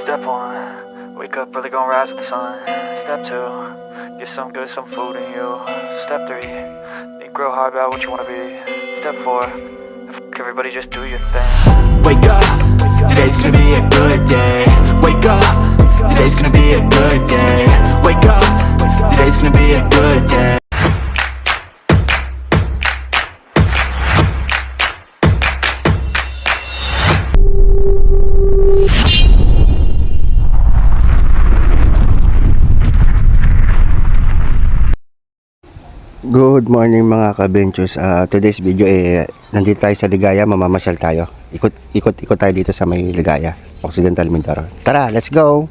Step one, wake up early, gonna rise with the sun. Step two, get some good, some food in you. Step three, think real hard about what you wanna be. Step four, everybody just do your thing. Wake up, today's gonna be a good day. Wake up, today's gonna be a good day. Wake up, today's gonna be a good day. Good morning mga ka-ventures. Today's video nandito tayo sa Ligaya, mamamasyal tayo. Ikot tayo dito sa may Ligaya, Occidental Mindoro. Tara, let's go.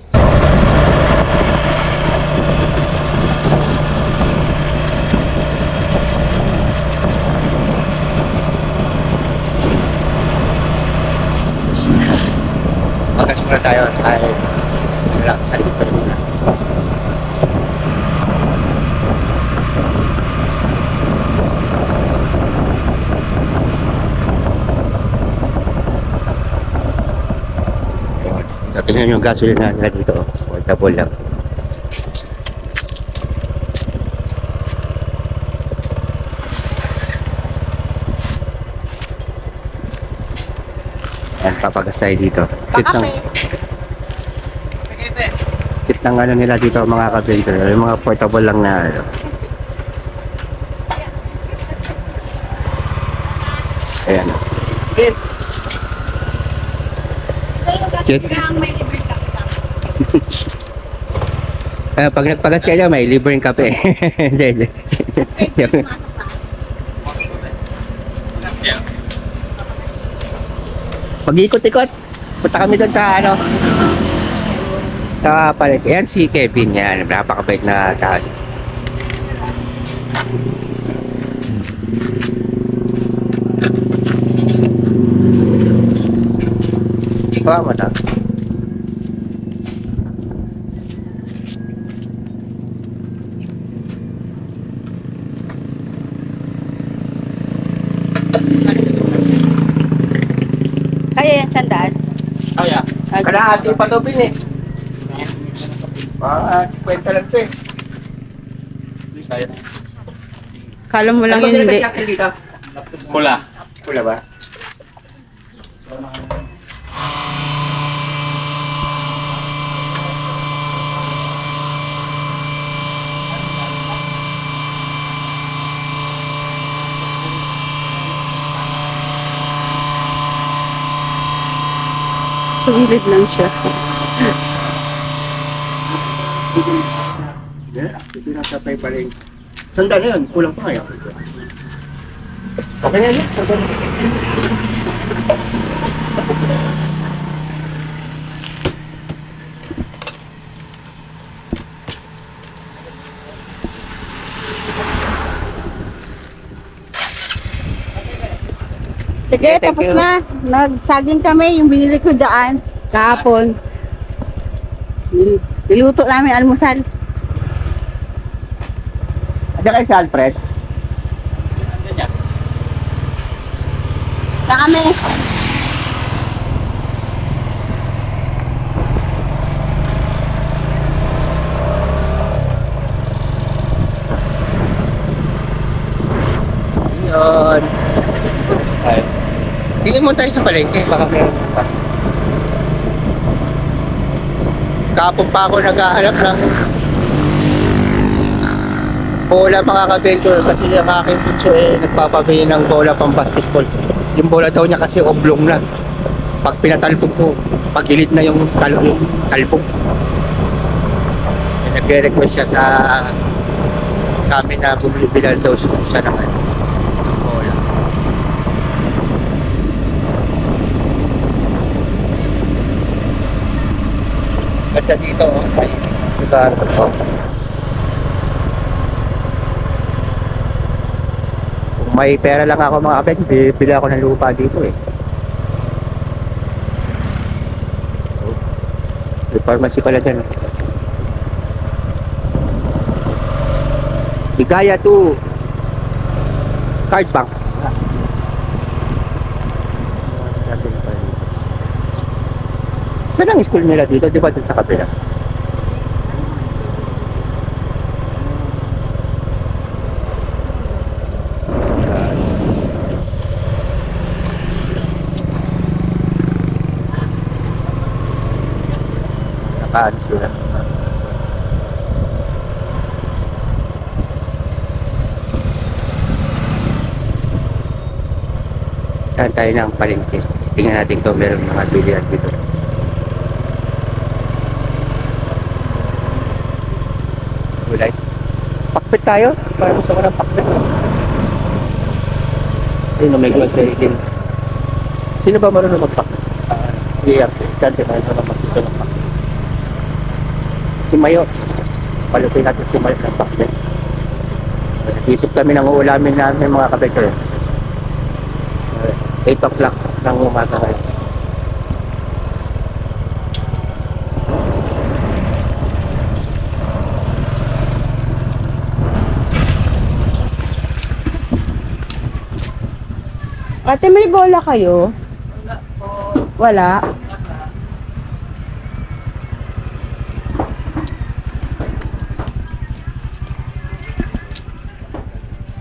Pagkas muna tayo kahit relax sa likod muna. Tingnan yung gasolina nila dito, portable lang. Ayan, papagas tayo dito. Kit ng ano nila dito mga ka-venture, yung mga portable lang na ano. Ayan. Kit. Pag nagpagas kayo, may libreng kape. Hindi. Pag-ikot-ikot, punta kami doon sa ano, sa palit. Ayan si Kevin, yan, napakabait na tao. Bawa mo na. Kaya yan, sandaan. Kaya? Kalahati pa to, Bin eh. Mga 50 lang to eh. Kala mo lang yun, hindi. Pula. Pula ba? Sumilid lang siya. Ito na sa pay paling. Sandal na yun, kulang pa kaya. Okay na yun, sandal. Sige, tapos na. Nagsaging kami, yung binili ko dyan. Kahapon. Niluto namin almusal. Ada kayo si Alfred? Na kami. Yun. Tingin mo tayo sa palengke, baka meron pa. Kapag pa ako naghahanap ng bola mga ka-venture kasi yung aking punso nagpapabili ng bola pang basketball. Yung bola daw niya kasi oblong na. Pag pinatalbog ko, pagilid na yung talbog. Nagre-request siya sa amin na bumili-bilal daw siya naman. Bola. Ganda dito, ay lugar ito. Kung may pera lang ako mga kapit, bibili ako ng lupa dito eh. May pharmacy pala dyan. Ligaya to Card Bank. Saan ang school nila dito? Di ba dun sa kabila? Nakaano sila. Saan tayo ng palengke? Tingnan natin kung meron mga bilihan dito. Gulay. Pakpit tayo. Parang gusto ko ng pakpit. Ayun, may grocery din. Sino ba marunong magpakpit? Si Sante, marunong magpakpit ng pakpit. Si Mayo. Palutin natin si Mayo ng pakpit. Nag-isip kami ng uulamin namin mga kabekor. 8 o'clock ng umaga ngayon. Ate, may bola kayo? Wala.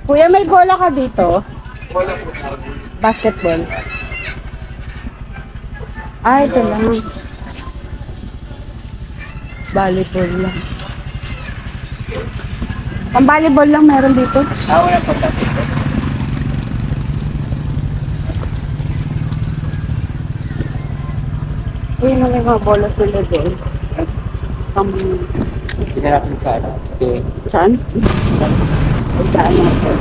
Kuya, may bola ka dito? Basketball. Ah, ito lang. Volleyball lang. Pang volleyball lang meron dito. Wala pa dito. Ayun na may mga bola sila din. Tingnan natin sa ano. Okay. Saan? Saan natin?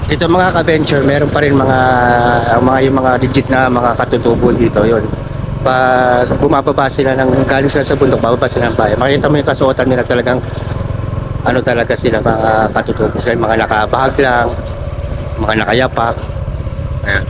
Ito mga ka-venture, meron pa rin yung mga legit na mga katutubo dito, yon. Pag bumababa sila galing sila sa bundok, bababa sila ng bayan. Makikita mo yung kasuotan nila talagang ano talaga sila, mga katutubo sila, mga nakabahag lang, mga nakayapak. Ayan.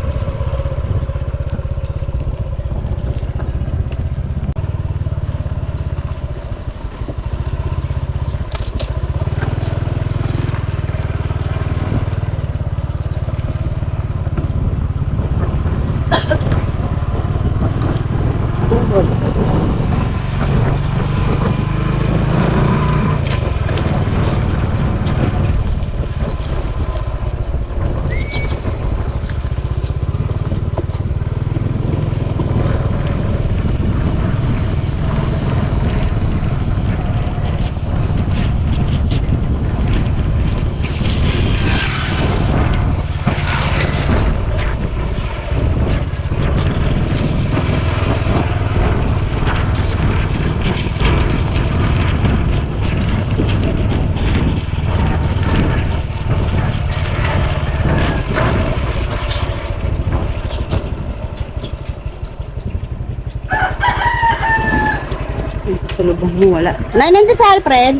Sulubong mo, wala. Nay, nandun sa Alfred?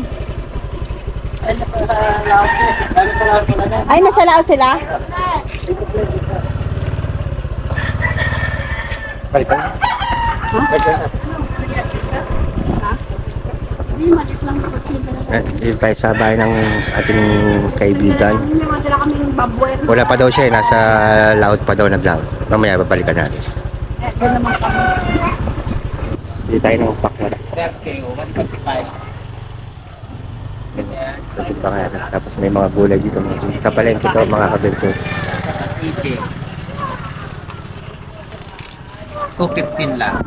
Ay, nasa laot sila? Balik ka. Balik ka. Dito tayo sa bahay ng ating kaibigan. Wala pa daw siya, nasa laot pa daw naglaot. Mamaya babalikan natin. Dito tayo ng pakwan. Tapos may mga gulay dito. Sa palengke ito mga kabelto. 215 lang.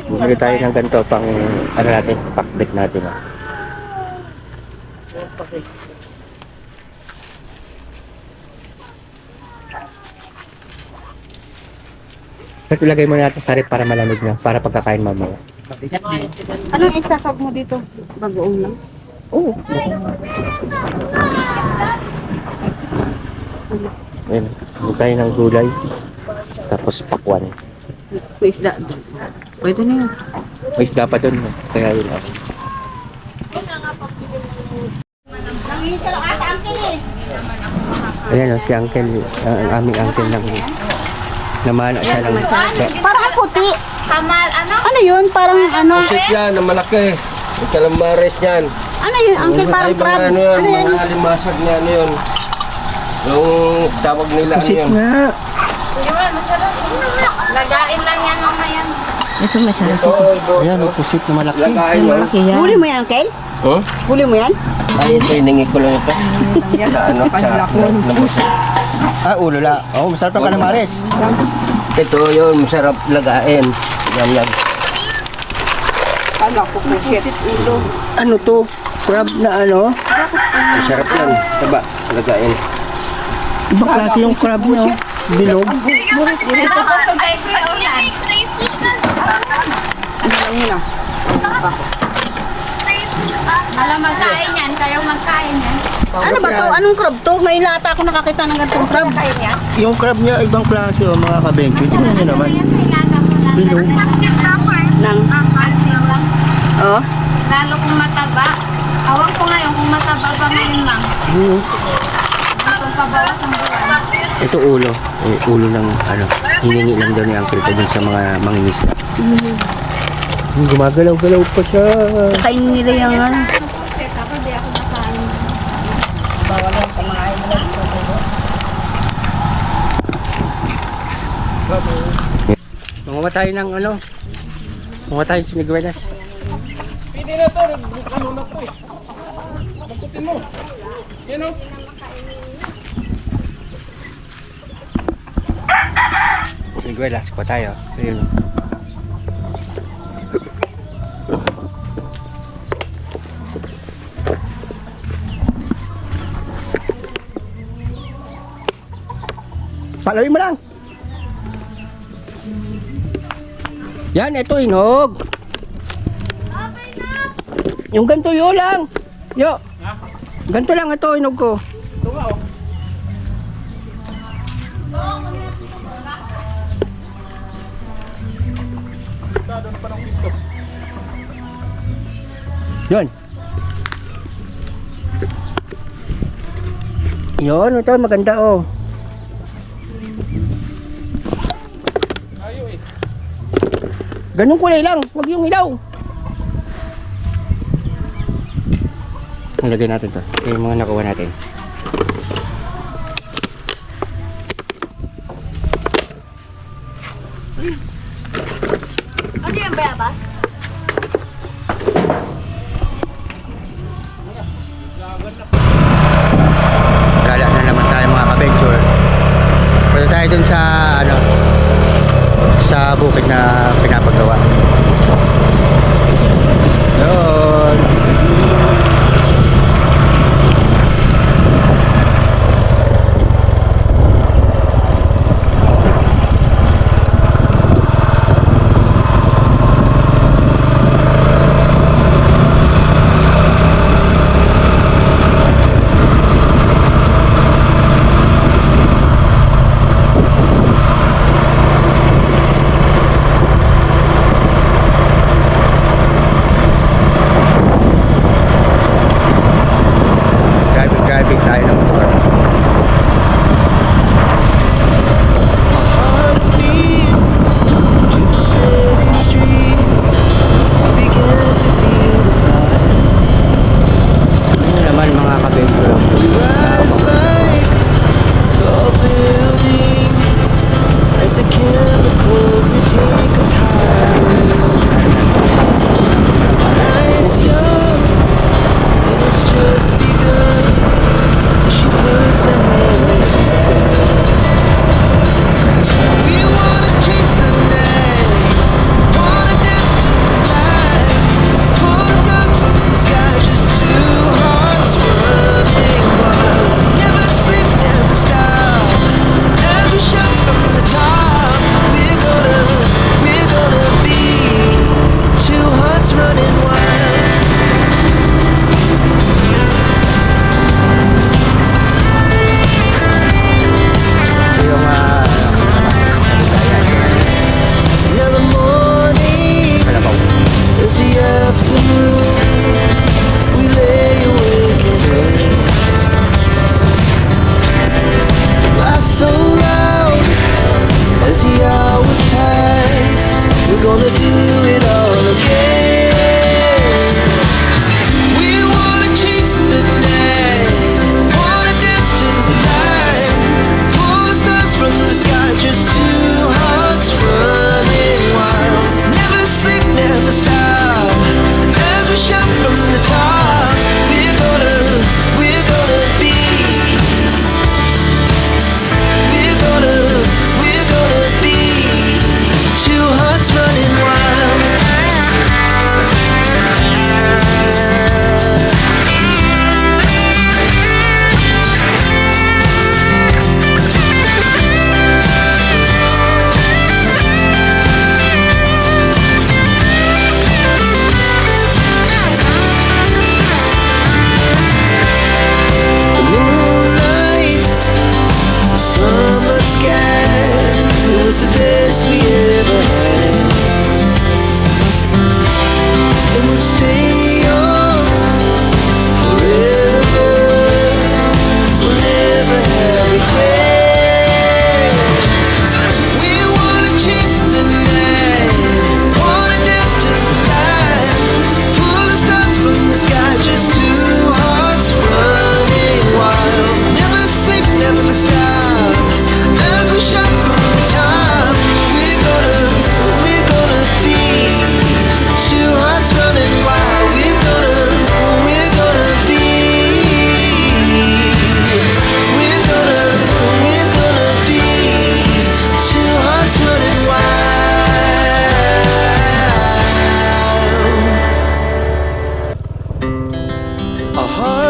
Bumili tayo ng ganito pang ano natin, pakbet natin. At ilagay mo natin sa rep para malamig na, para pagkakain mamaya. Anong isasag mo dito? Bagoong lang? Oo. Ayan, hindi tayo ng gulay. Tapos pakwan. May isda doon. Pwede na yun. May isda pa doon. Kaya yun ako. Nangihita lang ata ang eh. Ayan o, si uncle, ang aming uncle ng namana siya ng isda. Parang ang puti. Tamal, ano? Ano yun? Parang ano? Pusit yan, ang malaki. Yung calamares niyan. Ano yun, Uncle? Parang Ay, crab. mga ano yan, Ano yan? mga alimasag niya, ano yun. Yung tawag nila, ano Pusit yun. nga. Yun, masarap. Lagain lang yan mamaya. Ito masarap. Ayan, may pusit na malaki. Lagain mo. Huli mo yan, Uncle? Huh? Huli mo yan? Ay, ito, hiningi ko lang ito. Sa ano, sa pusit. Ah, ulo la. Oh, masarap ang calamares. Ito yun, masarap lagain. Yan, yan. Ano to? Crab na ano? Masarap yan. Taba, lagain. Ibang klase yung crab nyo. Bilog. Ito ko sugay ko yung ulan. Alam magkain yan, kayo magkain yan. Ano ba to? Anong crab to? May lata ako nakakita ng ganitong crab. Yung crab niya, ibang klase oh, mga kabencho. Tingnan nyo naman. Ayan, kailangan mo lang. Bilog. Nang, Asin lang. oh. Lalo kung mataba. Awang ko ngayon kung mataba ba ngayon lang. Kung pabawas ang buwan. Ito ulo. Eh, ulo ng ano. Hiningi lang daw ni Uncle ko dun sa mga mangingisda. Gumagalaw-galaw pa siya. Kain nila yung ano. Ako di ako nakain. Mamatay ng ano. Mamatay si Niguelas. Si Niguelas, kuha tayo. Ayun. Palawin mo lang. Yan, ito hinog. Yung ganito yo lang. Yo. Ganito lang ito hinog ko. Yun. Yun, ito maganda oh. Ganun kulay lang, wag yung ilaw. Nilagay natin to. Ito yung mga nakuha natin. Ano yung bayabas? Gala na naman tayo mga ka-venture. Punta tayo dun sa ano, sa bukid na pinapagawa. Yun.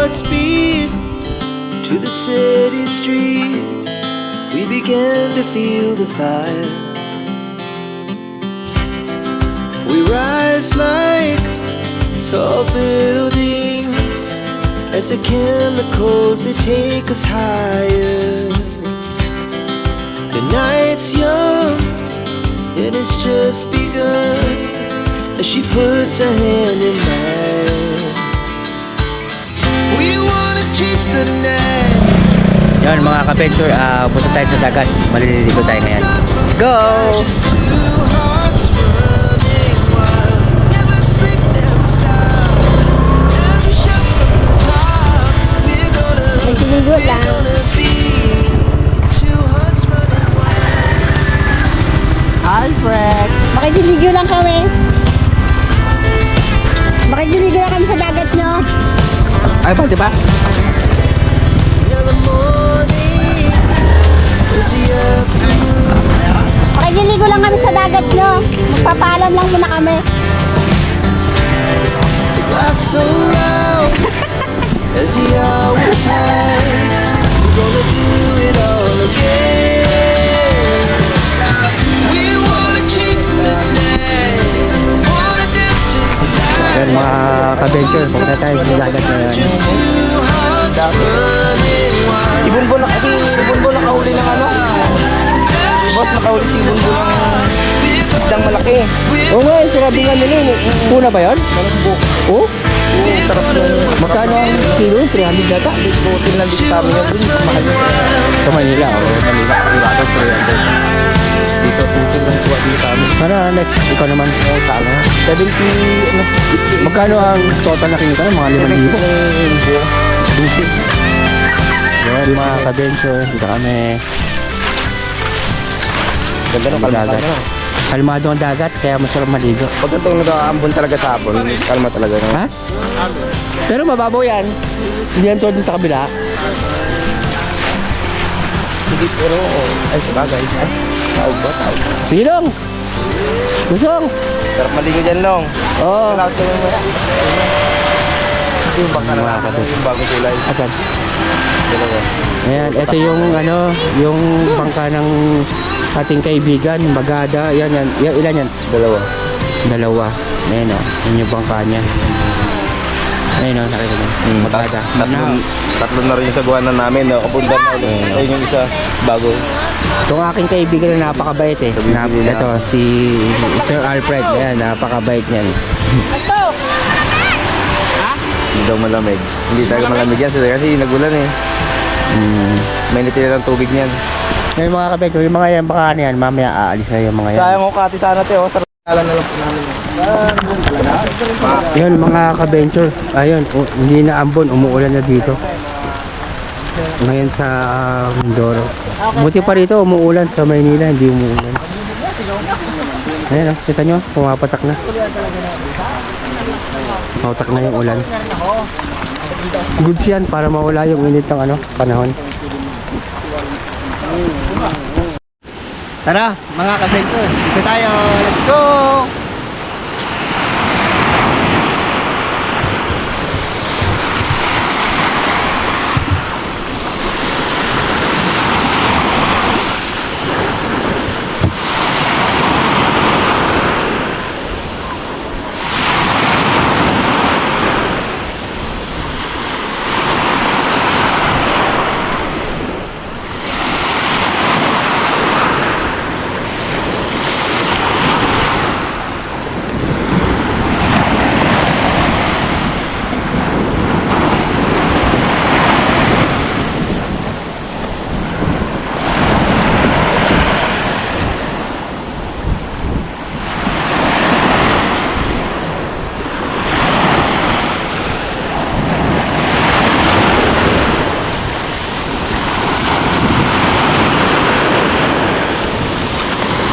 hearts beat to the city streets. We began to feel the fire. We rise like tall buildings as the chemicals they take us higher. The night's young and it's just begun as she puts her hand in mine. We wanna chase the night. Yan mga ka-venture, punta tayo sa dagat. Maliligo tayo ngayon. Let's go! Just two hearts running wild. Never sleep, never stop. Every shot from the top. We're gonna be two hearts running wild. Alfred! Makikiligo lang kami. Makikiligo lang kami sa dagat nyo. Ay ba, di ba? Now the morning is the afternoon. Makikiligo lang kami sa dagat nyo. Magpapaalam lang muna kami. Laugh so loud as the hours pass. We're gonna do it all again. We wanna chase the night, wanna dance to the light. Yan mga ka-venture, punta tayo sa dagat ngayon. Just two hearts running wild. Ibon nakahuli ng ano? Boss, nakahuli si Ibon ng isdang malaki. Oo nga, sinabi nga nila yun. Puna ba yun? Oo? Sarap ng Magkano ang kilo? 300 data? butil ng diktamin yun. Mahal yun. Sa Manila, o Manila. Sigurado 300. Dito, butil ng tuwa dito kami. Sana next, ikaw naman. Sa ano? 70, ano? Magkano ang total na kinita? Mga 5,000? Yan mga ka-venture, dito kami. Ganda ng kalmatan Dagat. na. Kalmado ang dagat, kaya masarap maligo. Pag itong nag-aambon talaga sa hapon, kalma talaga. No? Ha? Pero mababaw yan. Hindi yan tulad sa kabila. Hindi, pero, ay, sabagay. Ay, taog ba? Taog. Sige dong! Gusong! Sarap maligo dyan, Long. Oo. Salamat sa mga. Yung baka na Mga kapatid. yung bagong kulay. Asan? Dalawa. Ayan, ito yung ano, yung bangka ng ating kaibigan, Magada. Yan, yan. Ilan yan? Dalawa. Ayan o, yun yung bangka niya. Ayun o, nakita niyo. Magada. Tatlo na rin yung sagawanan namin. No? Kapunta na ulit. Ayun yung isa, bago. Itong aking kaibigan na napakabait eh. Ito, si Sir Alfred. Ayan, napakabait niyan. Hindi daw malamig. Hindi talaga malamig yan kasi nagulan eh. Mainit nila ng tubig niyan. Yung mga kabeko, yung mga yan, baka ano yan, mamaya aalis na yung mga yan. Sayang ko kati sana teo. Sarap na lang po namin. Yun mga ka-venture, ayun, hindi na ambon, umuulan na dito. Ngayon sa Mindoro. Buti pa rito, umuulan sa Maynila, hindi umuulan. Ayun, kita nyo, pumapatak na. Pumapatak na yung ulan. Goods yan para mawala yung init ng ano, panahon. Tara, mga ka-venture, dito tayo. Let's go!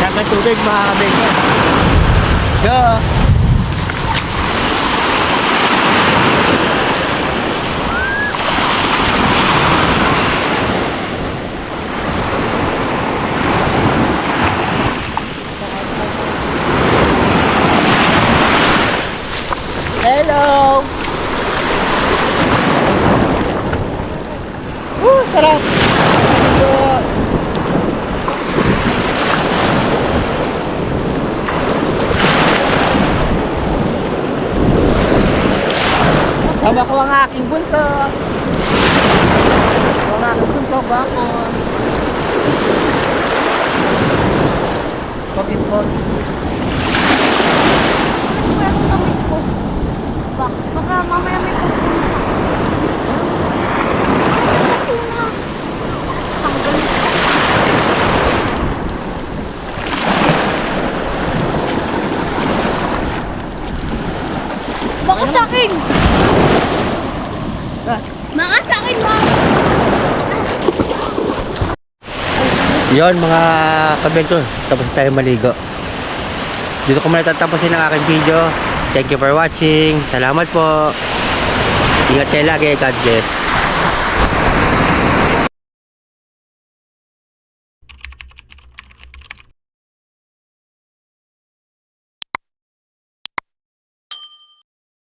Dagat tubig mga kabeko. Go! Hello! sarap. Ito. Kasama ko ang aking bunso. Ang aking bunso, bako. Pag-import. Baka mamaya may Baka sa akin! Baka sa akin, Mom! Yon mga ka-adventure, tapos tayo maligo. Dito ko muna tatapusin ang aking video. Thank you for watching. Salamat po. Ingat kayo lagi. God bless.